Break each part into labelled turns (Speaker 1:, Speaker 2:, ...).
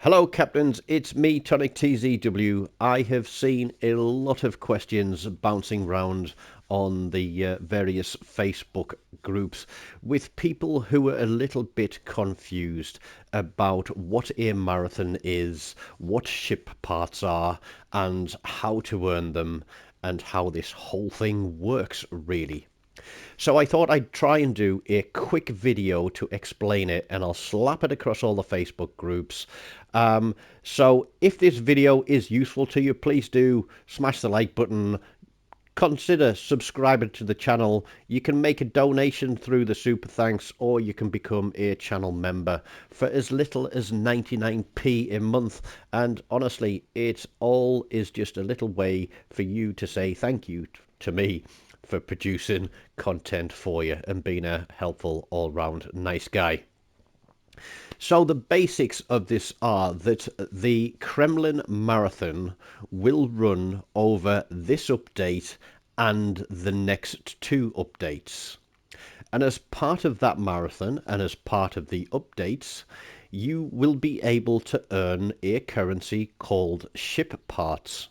Speaker 1: Hello Captains, it's me TONIK TZW. I have seen a lot of questions bouncing round on the various Facebook groups with people who are a little bit confused about what a marathon is, what ship parts are, and how to earn them, and how this whole thing works really. So I thought I'd try and do a quick video to explain it, and I'll slap it across all the Facebook groups. So if this video is useful to you, please do smash the like button. Consider subscribing to the channel. You can make a donation through the super thanks, or you can become a channel member for as little as 99p a month. And honestly, it all is just a little way for you to say thank you to me for producing content for you and being a helpful all-round nice guy. So the basics of this are that the Kremlin marathon will run over this update and the next two updates. And as part of that marathon and as part of the updates, you will be able to earn a currency called ship parts.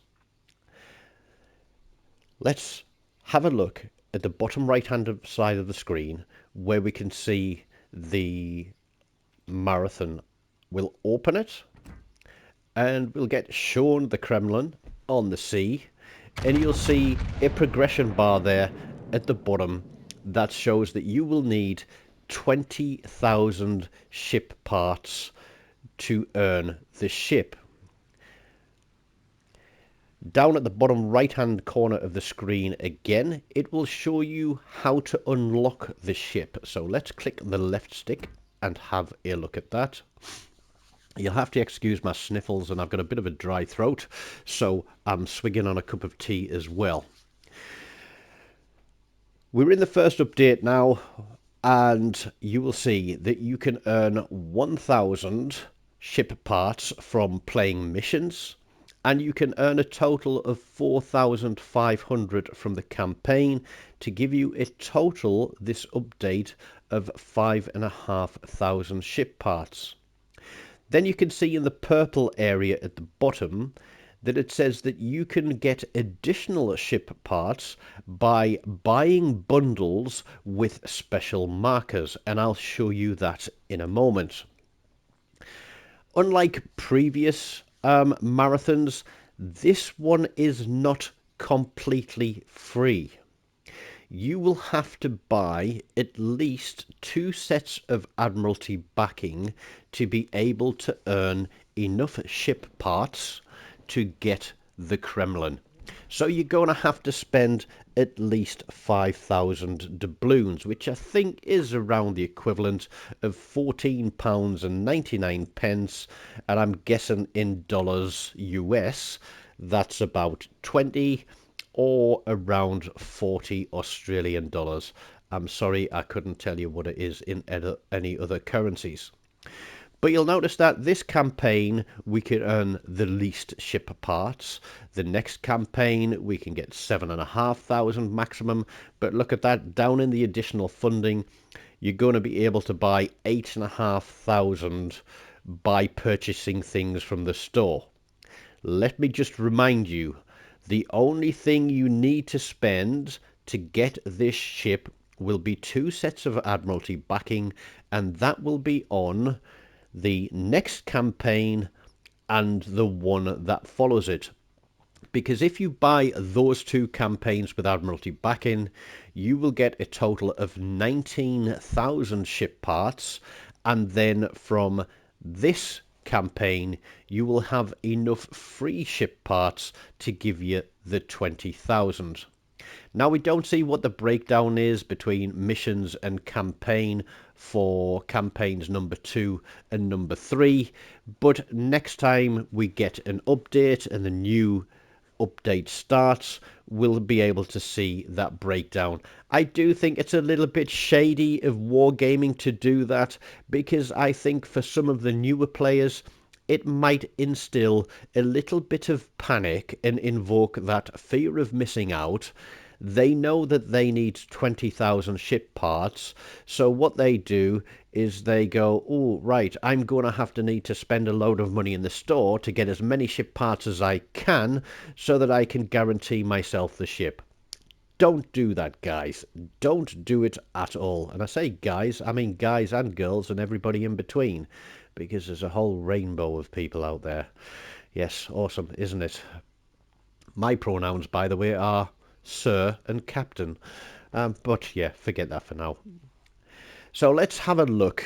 Speaker 1: Let's have a look at the bottom right hand side of the screen where we can see the marathon. We'll open it and we'll get shown the Kremlin on the sea, and you'll see a progression bar there at the bottom that shows that you will need 20,000 ship parts to earn the ship. Down at the bottom right hand corner of the screen again, it will show you how to unlock the ship. So let's click the left stick and have a look at that. You'll have to excuse my sniffles, and I've got a bit of a dry throat, so I'm swigging on a cup of tea as well. We're in the first update now, and you will see that you can earn 1,000 ship parts from playing missions, and you can earn a total of 4,500 from the campaign to give you a total this update of 5,500 ship parts. Then you can see in the purple area at the bottom that it says that you can get additional ship parts by buying bundles with special markers, and I'll show you that in a moment. Unlike previous marathons, this one is not completely free. You will have to buy at least 2 sets of Admiralty backing to be able to earn enough ship parts to get the Kremlin. So you're going to have to spend at least 5,000 doubloons, which I think is around the equivalent of £14.99, and I'm guessing in dollars US, that's about 20 or around 40 Australian dollars. I'm sorry, I couldn't tell you what it is in any other currencies. But you'll notice that this campaign we can earn the least ship parts. The next campaign we can get 7,500 maximum. But look at that, down in the additional funding, you're going to be able to buy 8,500 by purchasing things from the store. Let me just remind you, the only thing you need to spend to get this ship will be 2 sets of Admiralty backing, and that will be on the next campaign and the one that follows it. Because if you buy those 2 campaigns with Admiralty backing, you will get a total of 19,000 ship parts, and then from this campaign you will have enough free ship parts to give you the 20,000. Now we don't see what the breakdown is between missions and campaign for campaigns number 2 and number 3, but next time we get an update and the new update starts, we'll be able to see that breakdown. I do think it's a little bit shady of Wargaming to do that, because I think for some of the newer players it might instill a little bit of panic and invoke that fear of missing out, They know that they need 20,000 ship parts, so what they do is they go, oh, right, I'm going to have to need to spend a load of money in the store to get as many ship parts as I can so that I can guarantee myself the ship. Don't do that, guys. Don't do it at all. And I say guys, I mean guys and girls and everybody in between, because there's a whole rainbow of people out there. Yes, awesome, isn't it? My pronouns, by the way, are sir and captain. But yeah, forget that for now. So let's have a look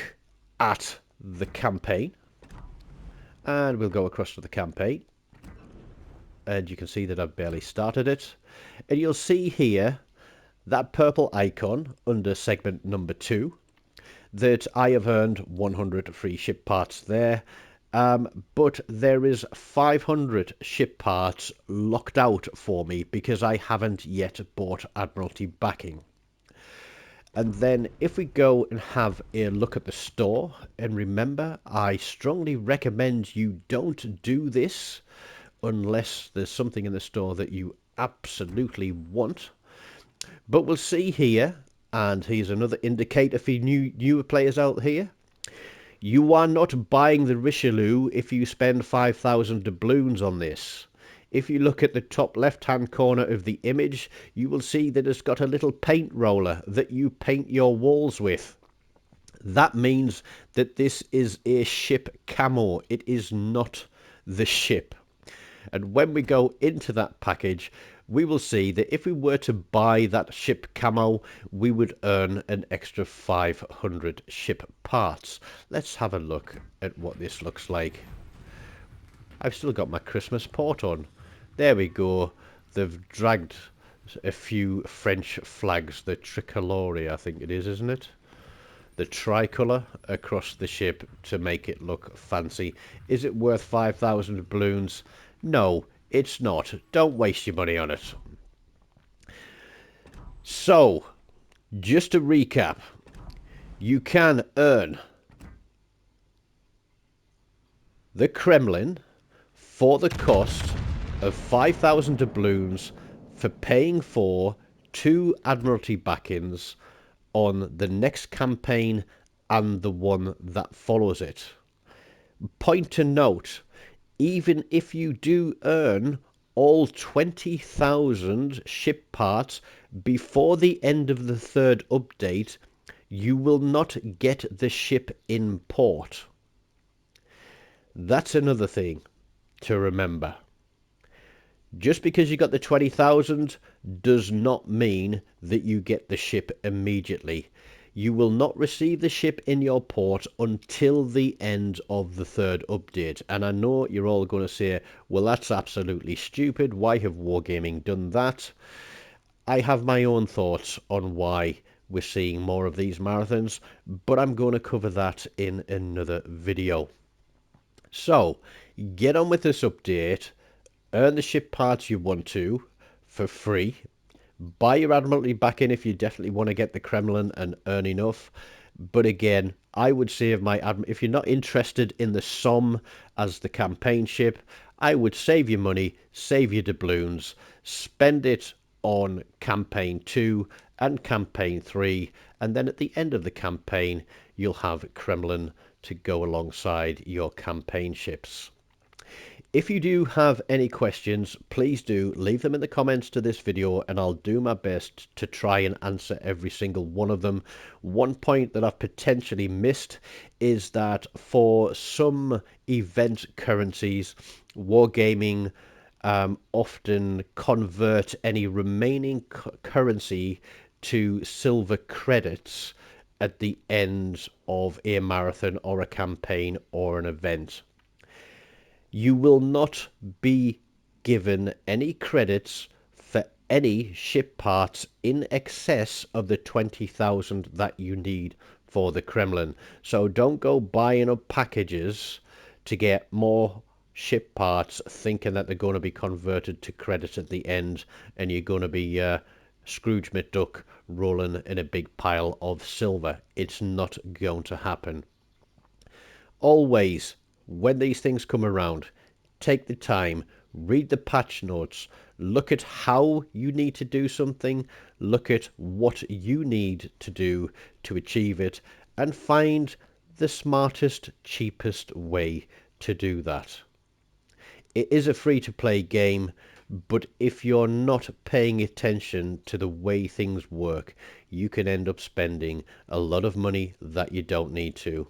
Speaker 1: at the campaign. And we'll go across to the campaign. And you can see that I've barely started it. And you'll see here that purple icon under segment number 2 that I have earned 100 free ship parts there. But there is 500 ship parts locked out for me because I haven't yet bought Admiralty backing. And then if we go and have a look at the store, and remember, I strongly recommend you don't do this unless there's something in the store that you absolutely want. But we'll see here, and here's another indicator for newer players out here. You are not buying the Richelieu if you spend 5,000 doubloons on this. If you look at the top left-hand corner of the image, you will see that it's got a little paint roller that you paint your walls with. That means that this is a ship camo. It is not the ship. And when we go into that package, we will see that if we were to buy that ship camo, we would earn an extra 500 ship parts. Let's have a look at what this looks like. I've still got my Christmas port on. There we go. They've dragged a few French flags, the tricolore, I think it is, isn't it? The tricolour across the ship to make it look fancy. Is it worth 5,000 balloons? No, it's not. Don't waste your money on it. So, just to recap, you can earn the Kremlin for the cost of 5,000 doubloons for paying for 2 Admiralty backings on the next campaign and the one that follows it. Point to note, even if you do earn all 20,000 ship parts before the end of the 3rd update, you will not get the ship in port. That's another thing to remember. Just because you got the 20,000 does not mean that you get the ship immediately. You will not receive the ship in your port until the end of the 3rd update. And I know you're all going to say, well, that's absolutely stupid. Why have Wargaming done that? I have my own thoughts on why we're seeing more of these marathons, but I'm going to cover that in another video. So, get on with this update. Earn the ship parts you want to for free. Buy your Admiralty back in if you definitely want to get the Kremlin and earn enough. But again, I would save my if you're not interested in the Somme as the campaign ship, I would save your money, save your doubloons, spend it on campaign 2 and campaign 3, and then at the end of the campaign, you'll have Kremlin to go alongside your campaign ships. If you do have any questions, please do leave them in the comments to this video and I'll do my best to try and answer every single one of them. One point that I've potentially missed is that for some event currencies, Wargaming often convert any remaining currency to silver credits at the end of a marathon or a campaign or an event. You will not be given any credits for any ship parts in excess of the 20,000 that you need for the Kremlin. So don't go buying up packages to get more ship parts thinking that they're going to be converted to credits at the end and you're going to be Scrooge McDuck rolling in a big pile of silver. It's not going to happen. Always, when these things come around, take the time, read the patch notes, Look at how you need to do something, look at what you need to do to achieve it, and find the smartest, cheapest way to do that. It is a free-to-play game, but if you're not paying attention to the way things work, you can end up spending a lot of money that you don't need to.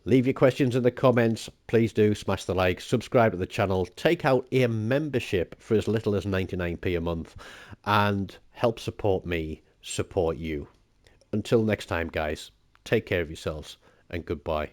Speaker 1: Leave your questions in the comments. Please do smash the like, subscribe to the channel, take out a membership for as little as 99p a month, and help support me, support you. Until next time, guys, take care of yourselves, and goodbye.